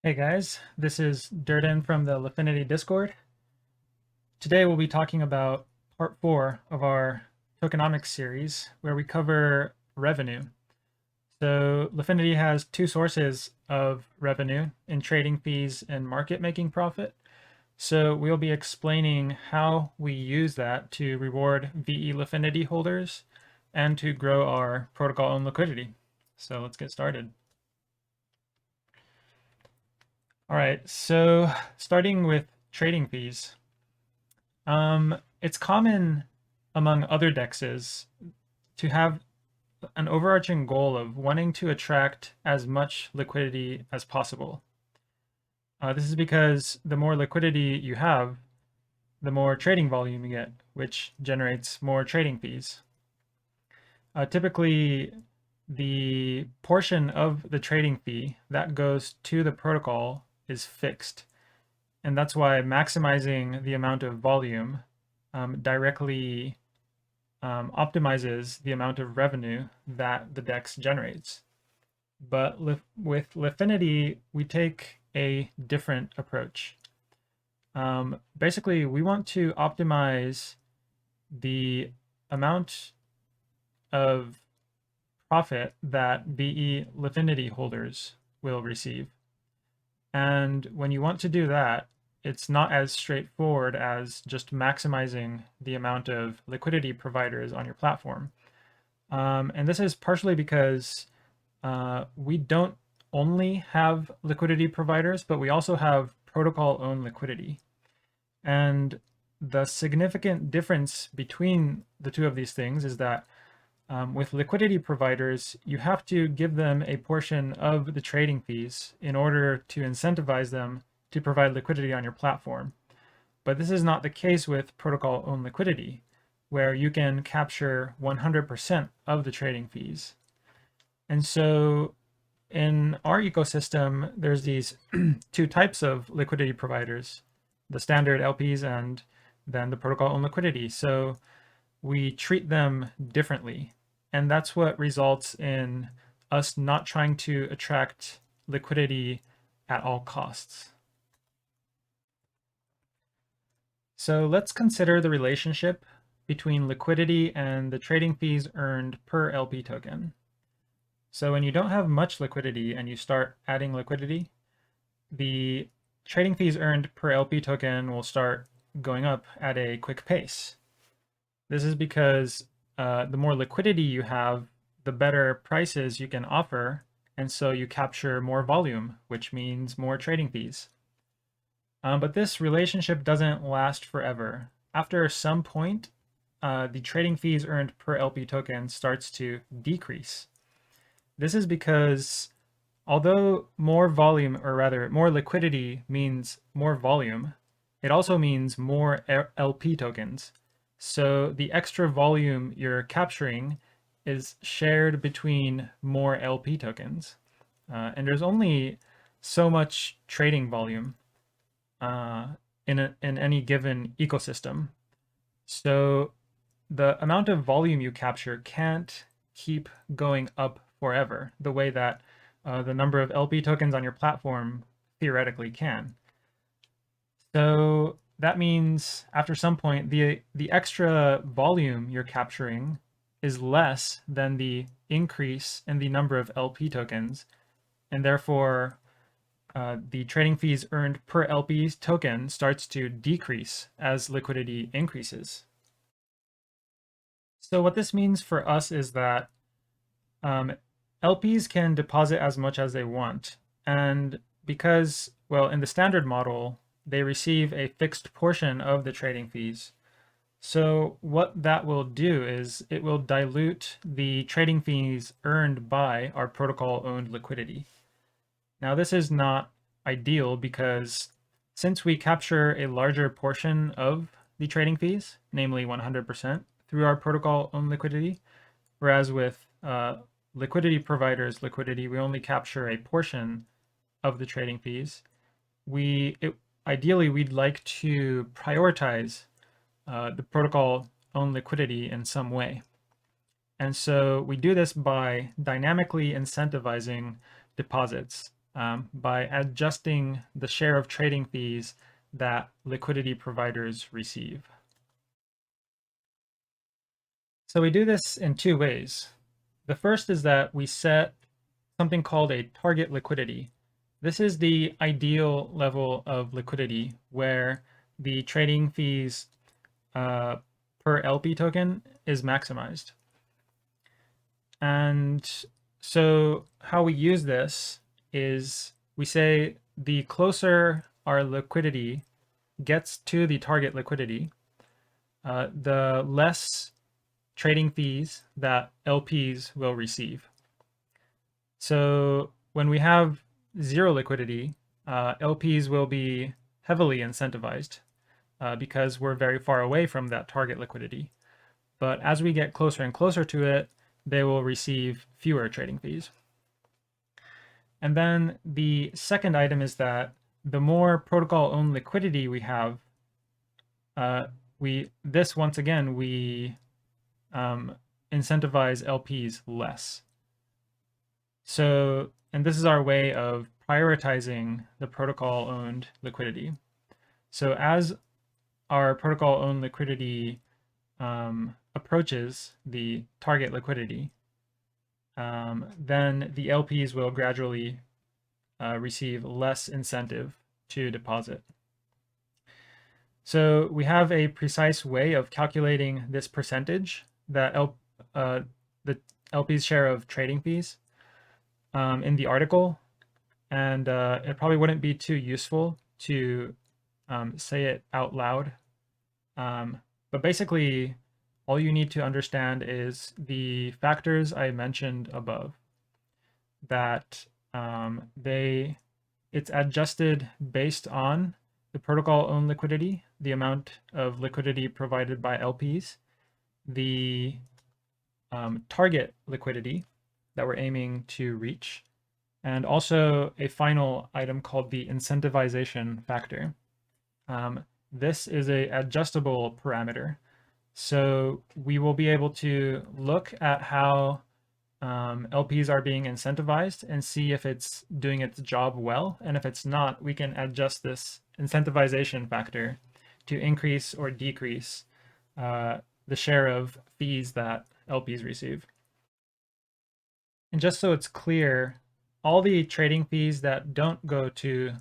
Hey guys, this is Durden from the Lifinity Discord. Today we'll be talking about part 4 of our tokenomics series where we cover revenue. So Lifinity has two sources of revenue in trading fees and market making profit. So we'll be explaining how we use that to reward VE Lifinity holders and to grow our protocol owned liquidity. So let's get started. All right, so starting with trading fees. It's common among other dexes to have an overarching goal of wanting to attract as much liquidity as possible. This is because the more liquidity you have, the more trading volume you get, which generates more trading fees. Typically, the portion of the trading fee that goes to the protocol is fixed. And that's why maximizing the amount of volume directly optimizes the amount of revenue that the DEX generates. But with Lifinity, we take a different approach. Basically, we want to optimize the amount of profit that VE Lifinity holders will receive. And when you want to do that, it's not as straightforward as just maximizing the amount of liquidity providers on your platform. And this is partially because we don't only have liquidity providers, but we also have protocol-owned liquidity. And the significant difference between the two of these things is that with liquidity providers, you have to give them a portion of the trading fees in order to incentivize them to provide liquidity on your platform. But this is not the case with protocol-owned liquidity, where you can capture 100% of the trading fees. And so in our ecosystem, there's these two types of liquidity providers, the standard LPs and then the protocol-owned liquidity. So we treat them differently. And that's what results in us not trying to attract liquidity at all costs. So let's consider the relationship between liquidity and the trading fees earned per LP token. So when you don't have much liquidity and you start adding liquidity, the trading fees earned per LP token will start going up at a quick pace. This is because the more liquidity you have, the better prices you can offer, and so you capture more volume, which means more trading fees. But this relationship doesn't last forever. After some point, the trading fees earned per LP token starts to decrease. This is because although more volume, or rather more liquidity means more volume, it also means more LP tokens. So the extra volume you're capturing is shared between more LP tokens. And there's only so much trading volume in any given ecosystem. So the amount of volume you capture can't keep going up forever the way that the number of LP tokens on your platform theoretically can. So that means after some point, the extra volume you're capturing is less than the increase in the number of LP tokens, and therefore the trading fees earned per LP token starts to decrease as liquidity increases. So what this means for us is that LPs can deposit as much as they want, and because, well, in the standard model, they receive a fixed portion of the trading fees. So what that will do is it will dilute the trading fees earned by our protocol-owned liquidity. Now, this is not ideal because since we capture a larger portion of the trading fees, namely 100%, through our protocol-owned liquidity, whereas with liquidity providers' liquidity, we only capture a portion of the trading fees. Ideally, we'd like to prioritize the protocol-owned liquidity in some way. And so we do this by dynamically incentivizing deposits. by adjusting the share of trading fees that liquidity providers receive. So we do this in two ways. The first is that we set something called a target liquidity. This is the ideal level of liquidity where the trading fees per LP token is maximized. And so how we use this is we say the closer our liquidity gets to the target liquidity, the less trading fees that LPs will receive. So when we have zero liquidity, LPs will be heavily incentivized because we're very far away from that target liquidity. But as we get closer and closer to it, they will receive fewer trading fees. And then the second item is that the more protocol-owned liquidity we have, once again, we incentivize LPs less. So, and this is our way of prioritizing the protocol-owned liquidity. So as our protocol-owned liquidity approaches the target liquidity, then the LPs will gradually receive less incentive to deposit. So we have a precise way of calculating this percentage that the LP's share of trading fees in the article, and it probably wouldn't be too useful to say it out loud. But basically, all you need to understand is the factors I mentioned above, that it's adjusted based on the protocol-owned liquidity, the amount of liquidity provided by LPs, the target liquidity that we're aiming to reach, and also a final item called the incentivization factor. This is a adjustable parameter. So we will be able to look at how LPs are being incentivized and see if it's doing its job well. And if it's not, we can adjust this incentivization factor to increase or decrease the share of fees that LPs receive. And just so it's clear, all the trading fees that don't go to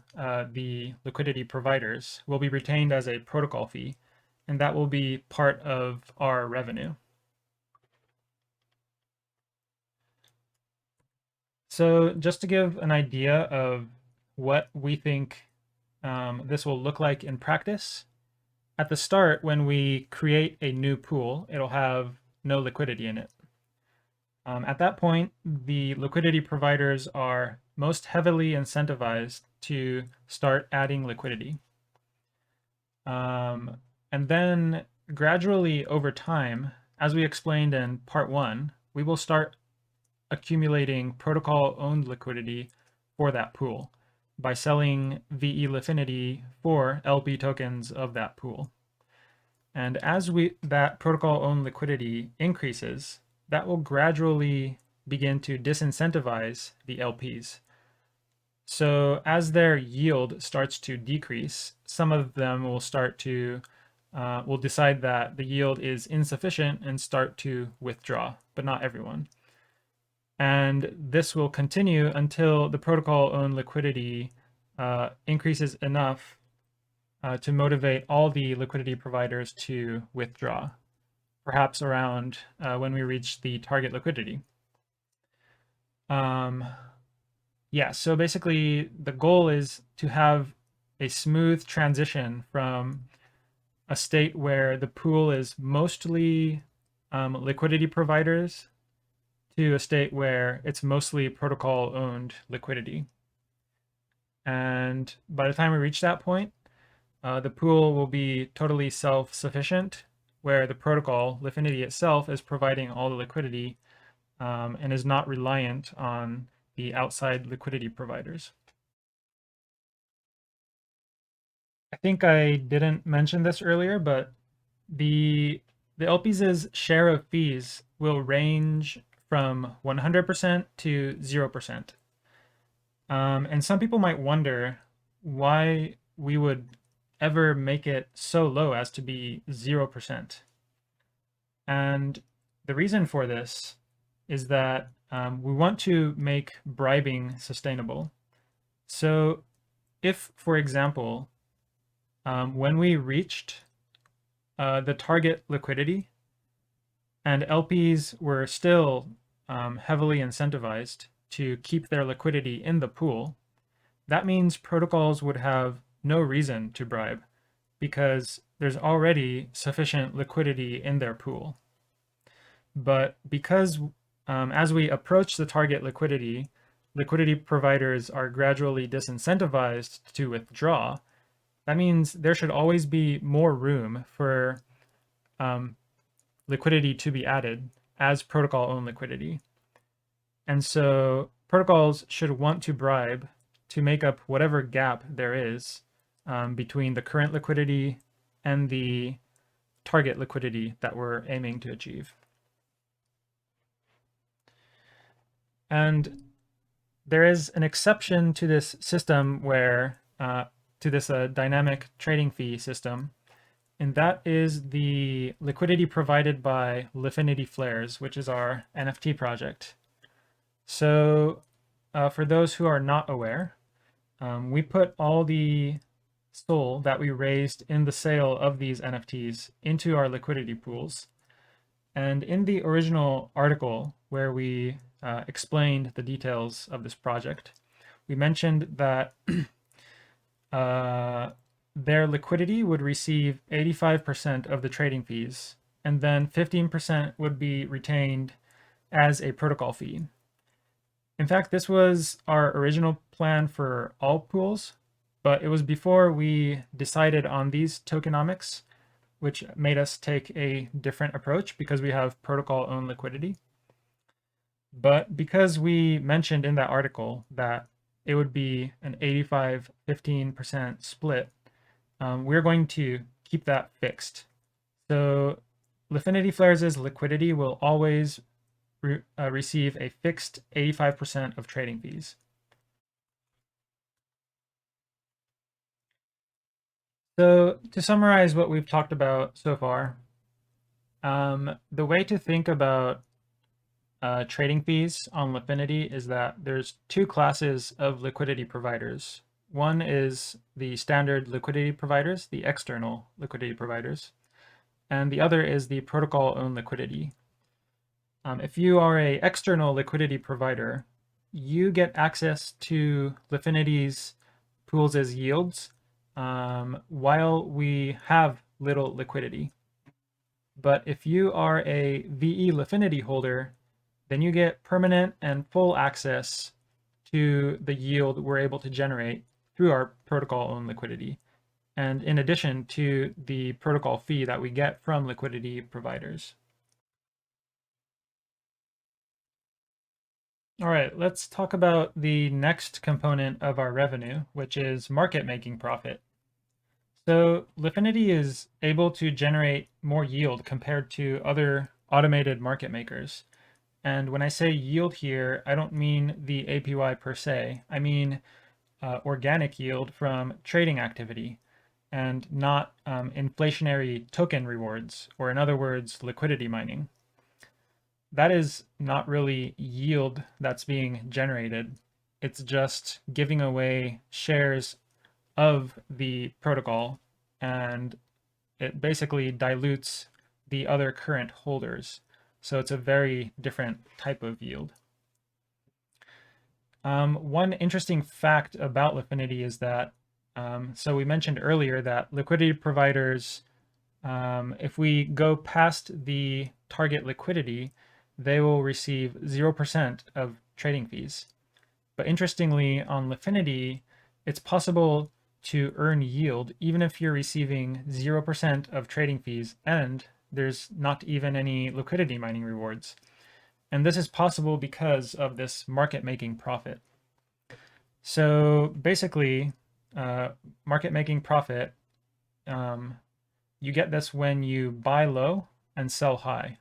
the liquidity providers will be retained as a protocol fee, and that will be part of our revenue. So just to give an idea of what we think this will look like in practice, at the start, when we create a new pool, it'll have no liquidity in it. At that point, the liquidity providers are most heavily incentivized to start adding liquidity. And then gradually over time, as we explained in part 1, we will start accumulating protocol-owned liquidity for that pool by selling VE Lifinity for LP tokens of that pool. And as that protocol-owned liquidity increases, that will gradually begin to disincentivize the LPs. So as their yield starts to decrease, some of them will will decide that the yield is insufficient and start to withdraw, but not everyone. And this will continue until the protocol-owned liquidity increases enough to motivate all the liquidity providers to withdraw, perhaps around when we reach the target liquidity. Yeah, so basically the goal is to have a smooth transition from a state where the pool is mostly liquidity providers to a state where it's mostly protocol-owned liquidity. And by the time we reach that point, the pool will be totally self-sufficient, where the protocol, Lifinity itself, is providing all the liquidity and is not reliant on the outside liquidity providers. I think I didn't mention this earlier, but the LPs' share of fees will range from 100% to 0%. And some people might wonder why we would ever make it so low as to be 0%. And the reason for this is that we want to make bribing sustainable. So if, for example, when we reached the target liquidity and LPs were still heavily incentivized to keep their liquidity in the pool, that means protocols would have no reason to bribe because there's already sufficient liquidity in their pool. But because as we approach the target liquidity, liquidity providers are gradually disincentivized to withdraw, that means there should always be more room for um, liquidity to be added as protocol-owned liquidity. And so protocols should want to bribe to make up whatever gap there is between the current liquidity and the target liquidity that we're aiming to achieve. And there is an exception to this system where, to this dynamic trading fee system, and that is the liquidity provided by Lifinity Flares, which is our NFT project. So for those who are not aware, we put all the SOL that we raised in the sale of these NFTs into our liquidity pools. And in the original article where we explained the details of this project, we mentioned that their liquidity would receive 85% of the trading fees, and then 15% would be retained as a protocol fee. In fact, this was our original plan for all pools, but it was before we decided on these tokenomics, which made us take a different approach because we have protocol-owned liquidity. But because we mentioned in that article that it would be an 85-15% split, we're going to keep that fixed. So Lifinity Flares' liquidity will always receive a fixed 85% of trading fees. So to summarize what we've talked about so far, the way to think about trading fees on Lifinity is that there's two classes of liquidity providers. One is the standard liquidity providers, the external liquidity providers, and the other is the protocol-owned liquidity. If you are an external liquidity provider, you get access to Lifinity's pools as yields while we have little liquidity. But if you are a VE Lifinity holder, then you get permanent and full access to the yield we're able to generate through our protocol-owned liquidity, and in addition to the protocol fee that we get from liquidity providers. All right, let's talk about the next component of our revenue, which is market making profit. So Lifinity is able to generate more yield compared to other automated market makers. And when I say yield here, I don't mean the APY per se. I mean organic yield from trading activity and not inflationary token rewards, or in other words, liquidity mining. That is not really yield that's being generated. It's just giving away shares of the protocol, and it basically dilutes the other current holders. So it's a very different type of yield. One interesting fact about Lifinity is that, so we mentioned earlier that liquidity providers, if we go past the target liquidity, they will receive 0% of trading fees. But interestingly, on Lifinity, it's possible to earn yield even if you're receiving 0% of trading fees and there's not even any liquidity mining rewards. And this is possible because of this market making profit. So basically, market making profit, you get this when you buy low and sell high.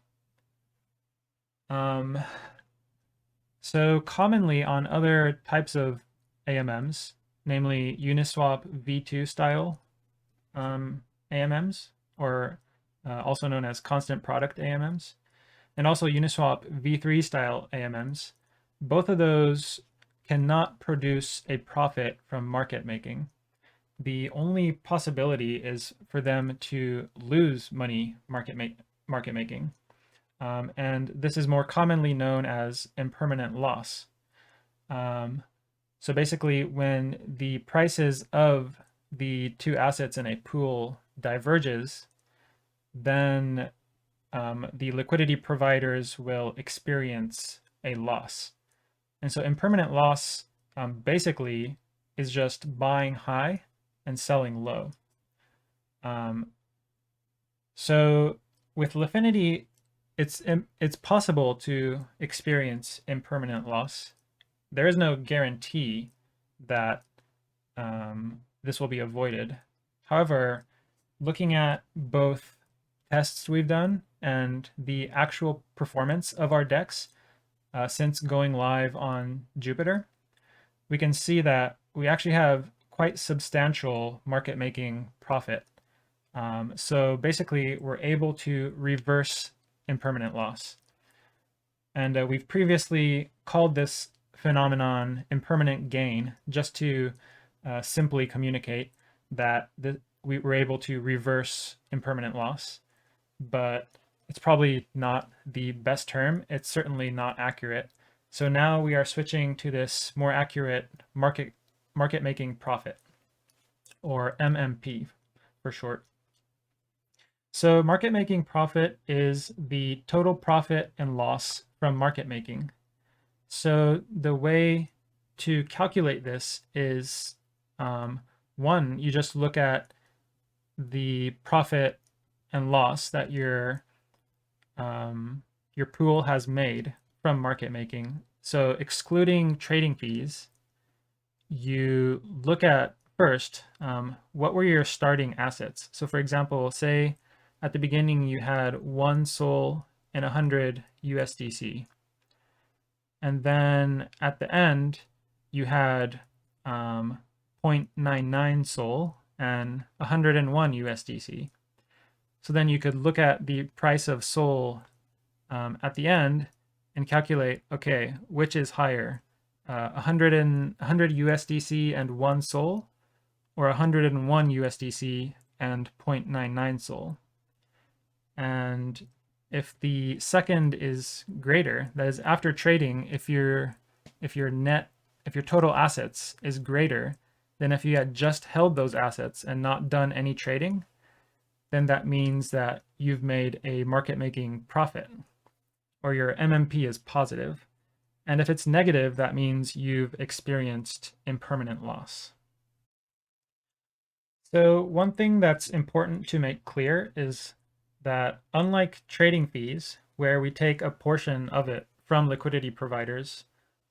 So commonly on other types of AMMs, namely Uniswap V2 style AMMs, or also known as constant product AMMs, and also Uniswap V3 style AMMs. Both of those cannot produce a profit from market making. The only possibility is for them to lose money market making. And this is more commonly known as impermanent loss. So basically, when the prices of the two assets in a pool diverges, then the liquidity providers will experience a loss. And so impermanent loss basically is just buying high and selling low. So with Lifinity, it's possible to experience impermanent loss. There is no guarantee that this will be avoided. However, looking at both tests we've done and the actual performance of our DEX since going live on Jupiter, we can see that we actually have quite substantial market making profit. So basically, we're able to reverse impermanent loss. And we've previously called this phenomenon impermanent gain just to simply communicate that we were able to reverse impermanent loss. But it's probably not the best term. It's certainly not accurate. So now we are switching to this more accurate market making profit, or MMP for short. So market making profit is the total profit and loss from market making. So the way to calculate this is one, you just look at the profit and loss that your pool has made from market making. So excluding trading fees, you look at first what were your starting assets. So for example, say at the beginning you had 1 SOL and 100 USDC. And then at the end you had 0.99 SOL and 101 USDC. So then you could look at the price of SOL at the end and calculate, okay, which is higher, 100 USDC and 1 SOL, or 101 USDC and 0.99 SOL. And if the second is greater, that is after trading, if your total assets is greater than if you had just held those assets and not done any trading, then that means that you've made a market making profit, or your MMP is positive. And if it's negative, that means you've experienced impermanent loss. So one thing that's important to make clear is that unlike trading fees, where we take a portion of it from liquidity providers,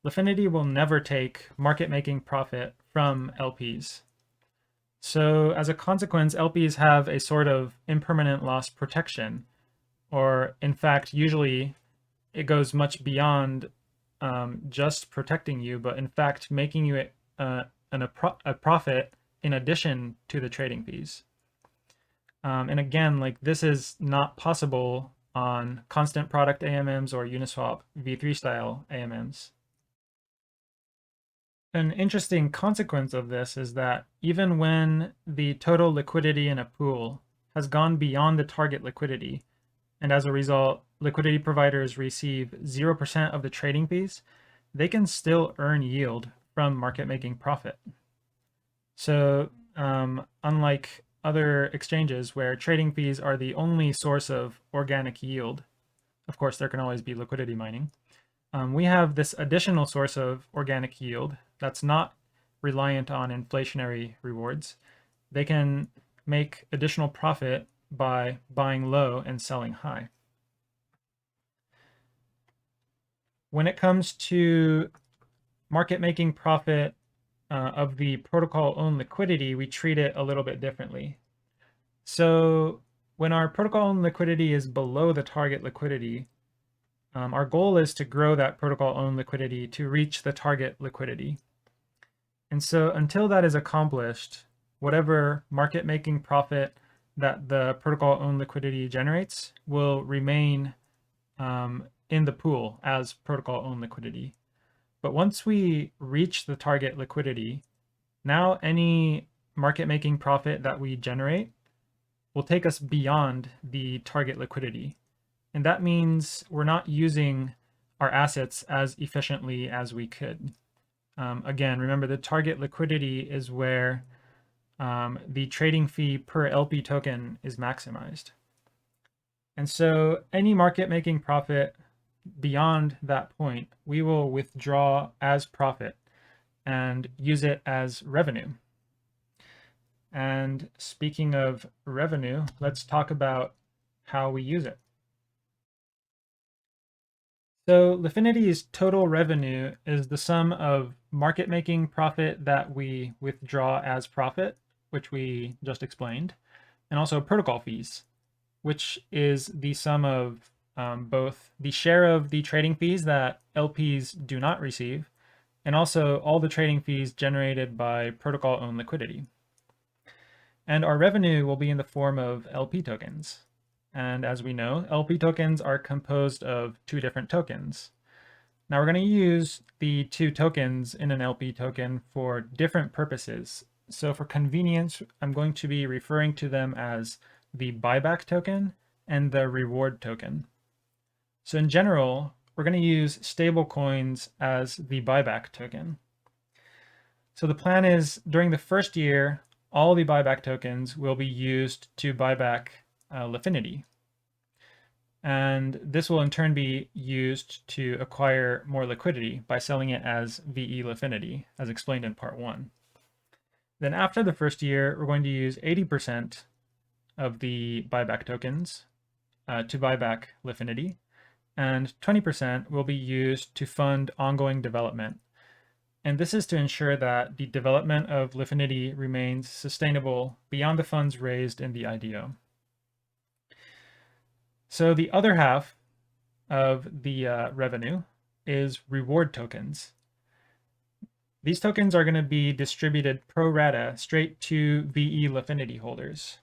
Lifinity will never take market making profit from LPs. So as a consequence, LPs have a sort of impermanent loss protection, or in fact, usually it goes much beyond just protecting you, but in fact making you a profit in addition to the trading fees. And again, like this is not possible on constant product AMMs or Uniswap V3 style AMMs. An interesting consequence of this is that even when the total liquidity in a pool has gone beyond the target liquidity, and as a result, liquidity providers receive 0% of the trading fees, they can still earn yield from market making profit. So unlike other exchanges where trading fees are the only source of organic yield, of course, there can always be liquidity mining. We have this additional source of organic yield that's not reliant on inflationary rewards. They can make additional profit by buying low and selling high. When it comes to market making profit of the protocol owned liquidity, we treat it a little bit differently. So when our protocol owned liquidity is below the target liquidity, our goal is to grow that protocol owned liquidity to reach the target liquidity. And so until that is accomplished, whatever market making profit that the protocol owned liquidity generates will remain in the pool as protocol owned liquidity. But once we reach the target liquidity, now any market making profit that we generate will take us beyond the target liquidity. And that means we're not using our assets as efficiently as we could. Again, remember the target liquidity is where the trading fee per LP token is maximized. And so any market making profit beyond that point, we will withdraw as profit and use it as revenue. And speaking of revenue, let's talk about how we use it. So Lifinity's total revenue is the sum of market making profit that we withdraw as profit, which we just explained, and also protocol fees, which is the sum of both the share of the trading fees that LPs do not receive, and also all the trading fees generated by protocol-owned liquidity. And our revenue will be in the form of LP tokens. And as we know, LP tokens are composed of two different tokens. Now we're going to use the two tokens in an LP token for different purposes. So for convenience, I'm going to be referring to them as the buyback token and the reward token. So in general, we're going to use stable coins as the buyback token. So the plan is during the first year, all the buyback tokens will be used to buy back Lifinity. And this will in turn be used to acquire more liquidity by selling it as VE Lifinity, as explained in part 1. Then after the first year, we're going to use 80% of the buyback tokens to buy back Lifinity, and 20% will be used to fund ongoing development. And this is to ensure that the development of Lifinity remains sustainable beyond the funds raised in the IDO. So the other half of the revenue is reward tokens. These tokens are going to be distributed pro rata straight to VE Lifinity holders.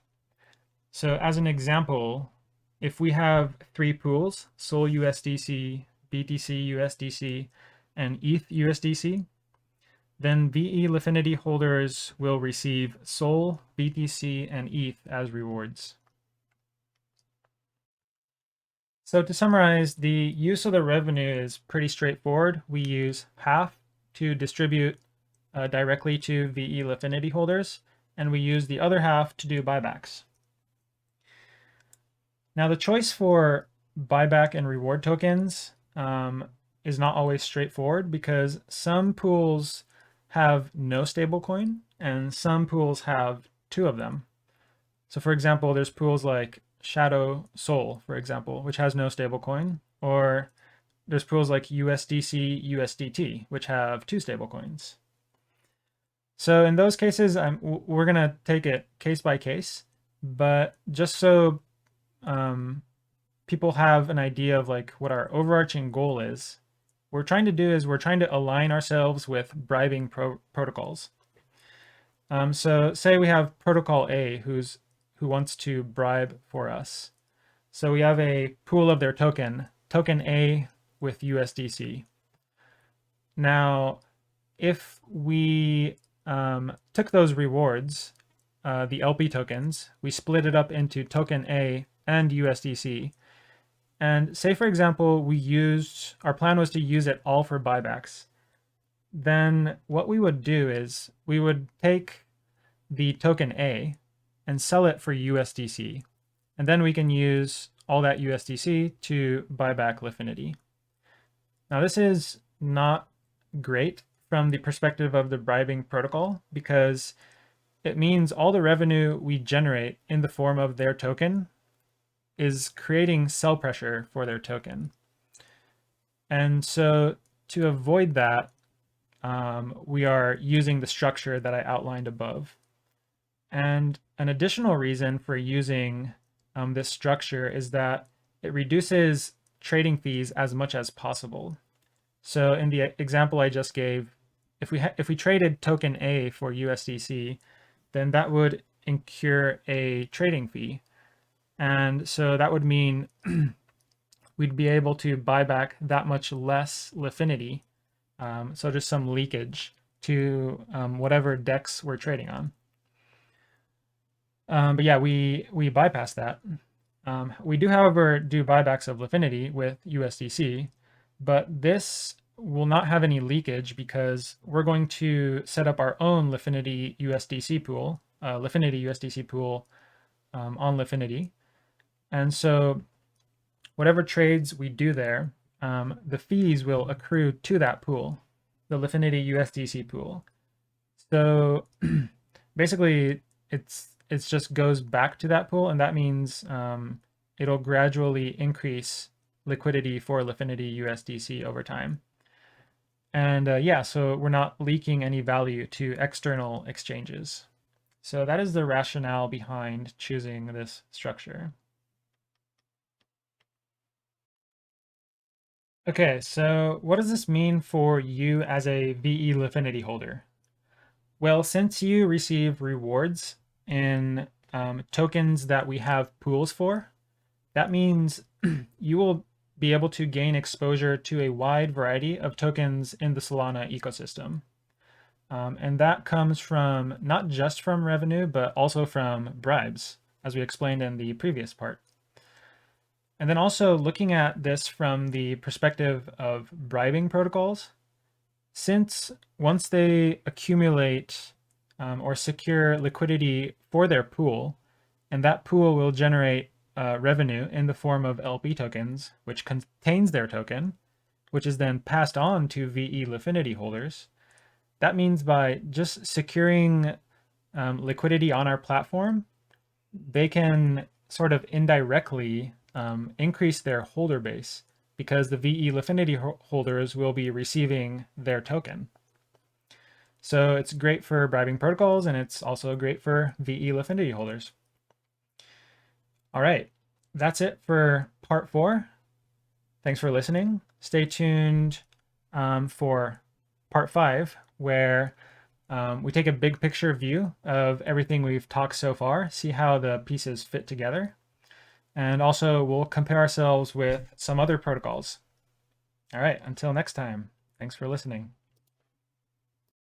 So as an example, if we have 3 pools, Sol USDC, BTC USDC, and ETH USDC, then VE Lifinity holders will receive Sol, BTC, and ETH as rewards. So to summarize, the use of the revenue is pretty straightforward. We use half to distribute directly to VE Lifinity holders, and we use the other half to do buybacks. Now the choice for buyback and reward tokens is not always straightforward because some pools have no stablecoin and some pools have 2 of them. So for example, there's pools like Shadow Sol, for example, which has no stablecoin, or there's pools like USDC, USDT, which have 2 stablecoins. So in those cases, we're going to take it case by case, but just so people have an idea of like what our overarching goal is, we're trying to align ourselves with bribing protocols. So say we have protocol A who wants to bribe for us. So we have a pool of their token A with USDC. Now, if we took those rewards, the LP tokens, we split it up into token A and USDC. And say, for example, our plan was to use it all for buybacks. Then what we would do is we would take the token A and sell it for USDC. And then we can use all that USDC to buy back Lifinity. Now this is not great from the perspective of the bribing protocol because it means all the revenue we generate in the form of their token is creating sell pressure for their token. And so to avoid that, we are using the structure that I outlined above. And an additional reason for using this structure is that it reduces trading fees as much as possible. So in the example I just gave, if we traded token A for USDC, then that would incur a trading fee. And so that would mean we'd be able to buy back that much less Lifinity, so just some leakage to whatever DEX we're trading on. But yeah, we bypass that. We do, however, do buybacks of Lifinity with USDC, but this will not have any leakage because we're going to set up our own Lifinity USDC pool, Lifinity USDC pool on Lifinity. And so whatever trades we do there, the fees will accrue to that pool, the Lifinity USDC pool. So basically, it's just goes back to that pool, and that means it'll gradually increase liquidity for Lifinity USDC over time. And yeah, so we're not leaking any value to external exchanges. So that is the rationale behind choosing this structure. Okay, so what does this mean for you as a VE Lifinity holder? Well, since you receive rewards in tokens that we have pools for, that means you will be able to gain exposure to a wide variety of tokens in the Solana ecosystem. And that comes from not just from revenue, but also from bribes, as we explained in the previous part. And then also looking at this from the perspective of bribing protocols, since once they accumulate or secure liquidity for their pool, and that pool will generate revenue in the form of LP tokens, which contains their token, which is then passed on to VE Lifinity holders. That means by just securing liquidity on our platform, they can sort of indirectly increase their holder base because the VE Lifinity holders will be receiving their token. So it's great for bribing protocols, and it's also great for VE Lifinity holders. All right, that's it for part 4. Thanks for listening. Stay tuned for part 5, where we take a big picture view of everything we've talked so far, see how the pieces fit together, and also we'll compare ourselves with some other protocols. All right, until next time, thanks for listening.